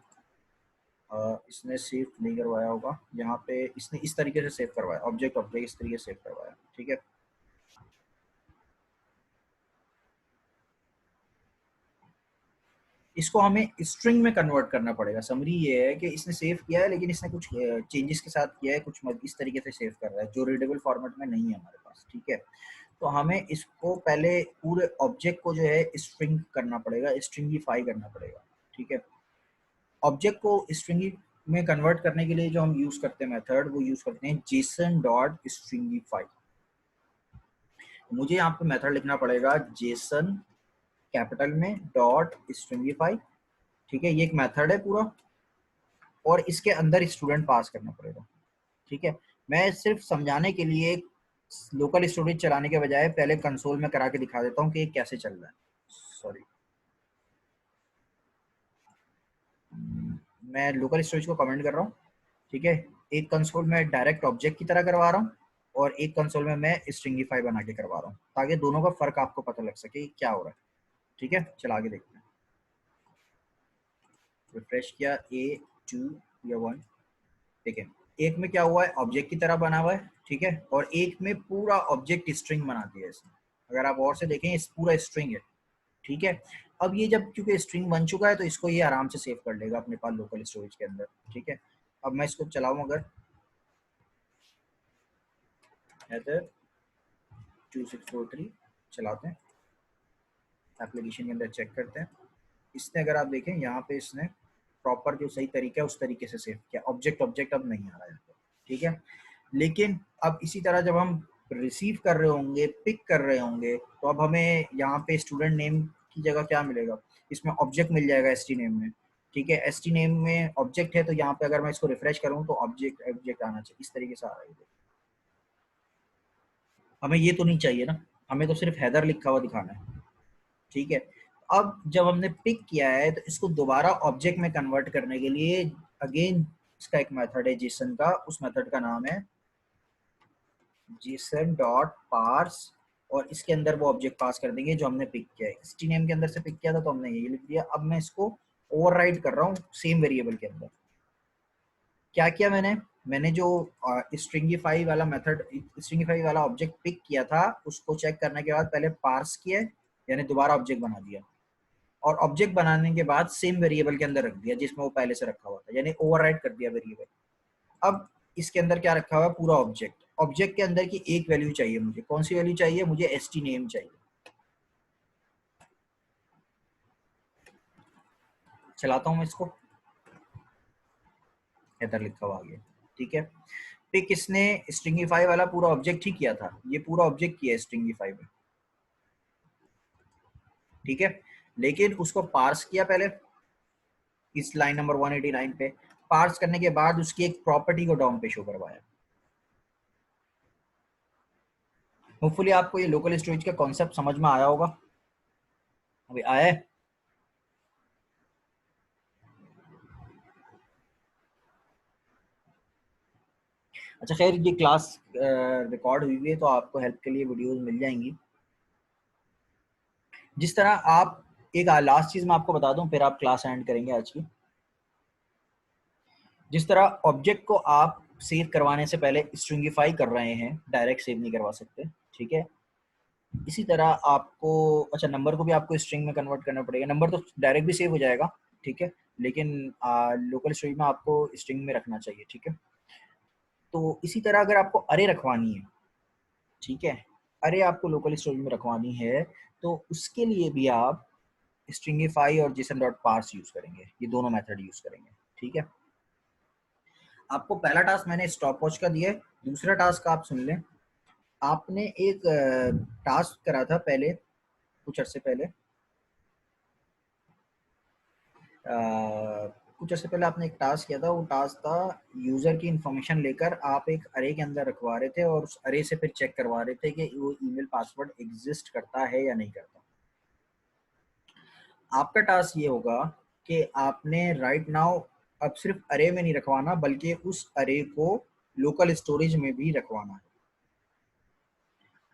इसने सेव नहीं करवाया होगा, यहाँ पे इसने इस तरीके से सेव करवाया, ऑब्जेक्ट ऑब्जेक्ट इस तरीके से सेव करवाया, ठीक है। इसको हमें स्ट्रिंग में कन्वर्ट करना पड़ेगा। समरी ये है कि इसने सेव किया है लेकिन इसने कुछ चेंजेस के साथ किया है, कुछ इस तरीके से सेव कर रहा है जो रीडेबल फॉर्मेट में नहीं है हमारे पास, ठीक है। तो हमें इसको पहले पूरे ऑब्जेक्ट को जो है स्ट्रिंग करना पड़ेगा, स्ट्रिंगीफाई करना पड़ेगा, ठीक है। ऑब्जेक्ट को स्ट्रिंगी में कन्वर्ट करने के लिए जो हम यूज करते हैं मेथड, वो यूज करते हैं जेसन डॉट स्ट्रिंगीफाई। मुझे यहाँ पे मेथड लिखना पड़ेगा जेसन कैपिटल में डॉट स्ट्रिंगीफाई, ठीक है। ये एक मेथड है पूरा, और इसके अंदर स्टूडेंट पास करना पड़ेगा, ठीक है। मैं सिर्फ समझाने के लिए लोकल स्टोरेज चलाने के बजाय पहले कंसोल में करा के दिखा देता हूँ कि ये कैसे चल रहा है। सॉरी, मैं लोकल स्टोरेज को कमेंट कर रहा हूँ, ठीक है। एक कंसोल में डायरेक्ट ऑब्जेक्ट की तरह करवा रहा हूँ और एक कंसोल में मैं स्ट्रिंगीफाई बना के करवा रहा हूँ, ताकि दोनों का फर्क आपको पता लग सके क्या हो रहा है, ठीक है। चल आगे देखते हैं। रिफ्रेश किया, ए टू या वन, ठीक है। एक में क्या हुआ है, ऑब्जेक्ट की तरह बना हुआ है, ठीक है। और एक में पूरा ऑब्जेक्ट स्ट्रिंग बना दिया है इसने। अगर आप और से देखें, इस पूरा स्ट्रिंग है, ठीक है। अब ये जब चूंकि स्ट्रिंग बन चुका है तो इसको ये आराम से सेव कर लेगा अपने पास लोकल स्टोरेज के अंदर, ठीक है। अब मैं इसको चलाऊं, अगर हेडर 2643 चलाते हैं, एप्लीकेशन के अंदर चेक करते हैं। इसने अगर आप देखें यहाँ पे इसने प्रॉपर जो सही तरीका है उस तरीके से सेव किया, ऑब्जेक्ट ऑब्जेक्ट अब नहीं आ रहा है, ठीक है। लेकिन अब इसी तरह जब हम रिसीव कर रहे होंगे, पिक कर रहे होंगे, तो अब हमें यहाँ पे स्टूडेंट नेम की जगह क्या मिलेगा? इसमें ऑब्जेक्ट मिल जाएगा एस टी नेम में, ठीक है। एस टी नेम में ऑब्जेक्ट है, तो यहाँ पे अगर मैं इसको रिफ्रेश करूँ तो ऑब्जेक्ट ऑब्जेक्ट आना चाहिए, इस तरीके से आ रहा है। हमें ये तो नहीं चाहिए ना, हमें तो सिर्फ हैदर लिखा हुआ दिखाना है। ठीक है। अब जब हमने पिक किया है तो इसको दोबारा ऑब्जेक्ट में कन्वर्ट करने के लिए अगेन इसका एक मेथड है जेसन का, उस मेथड का नाम है जेसन डॉट पार्स, और इसके अंदर वो ऑब्जेक्ट पास कर देंगे जो हमने पिक किया है। st नेम के अंदर से पिक किया था तो हमने ये लिख दिया। अब मैं इसको ओवरराइड कर रहा हूँ सेम वेरिएबल के अंदर। क्या किया मैंने, मैंने जो स्ट्रिंगिफाई वाला मेथड, स्ट्रिंगिफाई वाला ऑब्जेक्ट पिक किया था, उसको चेक करने के बाद पहले पार्स किया, यानी दोबारा ऑब्जेक्ट बना दिया, और ऑब्जेक्ट बनाने के बाद सेम वेरिएबल के अंदर रख दिया जिसमें वो पहले से रखा हुआ था, यानी ओवरराइड कर दिया वेरिएबल। अब इसके अंदर क्या रखा हुआ है, पूरा ऑब्जेक्ट। ऑब्जेक्ट के अंदर की एक वैल्यू चाहिए मुझे, कौन सी वैल्यू चाहिए मुझे, एस टी नेम चाहिए। चलाता हूँ मैं इसको, इधर लिखा हुआ आ गया। ठीक है। पिक इसने स्ट्रिंगिफाई वाला पूरा ऑब्जेक्ट ही किया था, ये पूरा ऑब्जेक्ट किया स्ट्रिंगिफाई में। ठीक है। लेकिन उसको पार्स किया पहले इस लाइन नंबर 189 पे, पार्स करने के बाद उसकी एक प्रॉपर्टी को डाउन पे शो करवाया। होपफुली आपको ये लोकल स्टोरेज का कॉन्सेप्ट समझ में आया होगा। अभी आया है? अच्छा खैर, ये क्लास रिकॉर्ड हुई है तो आपको हेल्प के लिए वीडियोस मिल जाएंगी। जिस तरह आप, एक लास्ट चीज मैं आपको बता दूं फिर आप क्लास एंड करेंगे आज की। जिस तरह ऑब्जेक्ट को आप सेव करवाने से पहले स्ट्रिंगिफाई कर रहे हैं, डायरेक्ट सेव नहीं करवा सकते। ठीक है। इसी तरह आपको, अच्छा नंबर को भी आपको स्ट्रिंग में कन्वर्ट करना पड़ेगा, नंबर तो डायरेक्ट भी सेव हो जाएगा। ठीक है। लेकिन लोकल स्टोरेज में आपको स्ट्रिंग में रखना चाहिए। ठीक है। तो इसी तरह अगर आपको अरे रखवानी है, ठीक है, अरे आपको लोकल स्टोरेज में रखवानी है, तो उसके लिए भी आप स्ट्रिंगिफाई और जेसन डॉट पार्स यूज करेंगे, ये दोनों मेथड यूज करेंगे। ठीक है। आपको पहला टास्क मैंने स्टॉप वॉच का दिया है, दूसरा टास्क आप सुन लें। आपने एक टास्क करा था पहले, कुछ अर्से पहले, कुछ अर्से पहले आपने एक टास्क किया था। वो टास्क था यूजर की इंफॉर्मेशन लेकर आप एक अरे के अंदर रखवा रहे थे और उस अरे से फिर चेक करवा रहे थे कि वो ईमेल पासवर्ड एग्जिस्ट करता है या नहीं करता। आपका टास्क ये होगा कि आपने राइट नाउ अब सिर्फ अरे में नहीं रखवाना, बल्कि उस अरे को लोकल स्टोरेज में भी रखवाना है।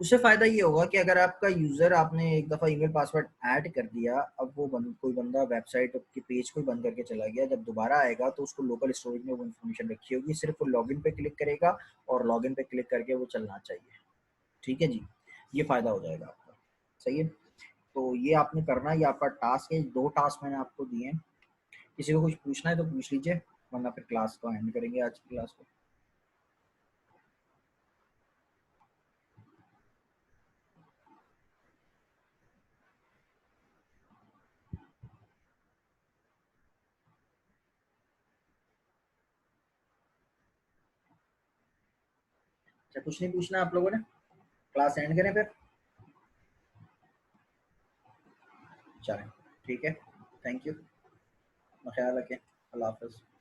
उससे फायदा ये होगा कि अगर आपका यूजर, आपने एक दफा ईमेल पासवर्ड ऐड कर दिया, अब वो कोई बंदा वेबसाइट के पेज को बंद करके चला गया, जब दोबारा आएगा तो उसको लोकल स्टोरेज में वो इन्फॉर्मेशन रखी होगी, सिर्फ वो लॉगिन पे क्लिक करेगा और लॉगिन पे क्लिक करके वो चलना चाहिए। ठीक है जी, ये फायदा हो जाएगा आपका। सही है। तो ये आपने करना, ये आपका टास्क है। दो टास्क मैंने आपको दिए हैं। किसी को कुछ पूछना है तो पूछ लीजिए, वरना फिर क्लास को एंड करेंगे आज की क्लास को। अच्छा कुछ नहीं पूछना आप लोगों ने, क्लास एंड करें फिर? चलें, ठीक है। थैंक यू, ख्याल रखें, अल्लाह हाफ़िज़।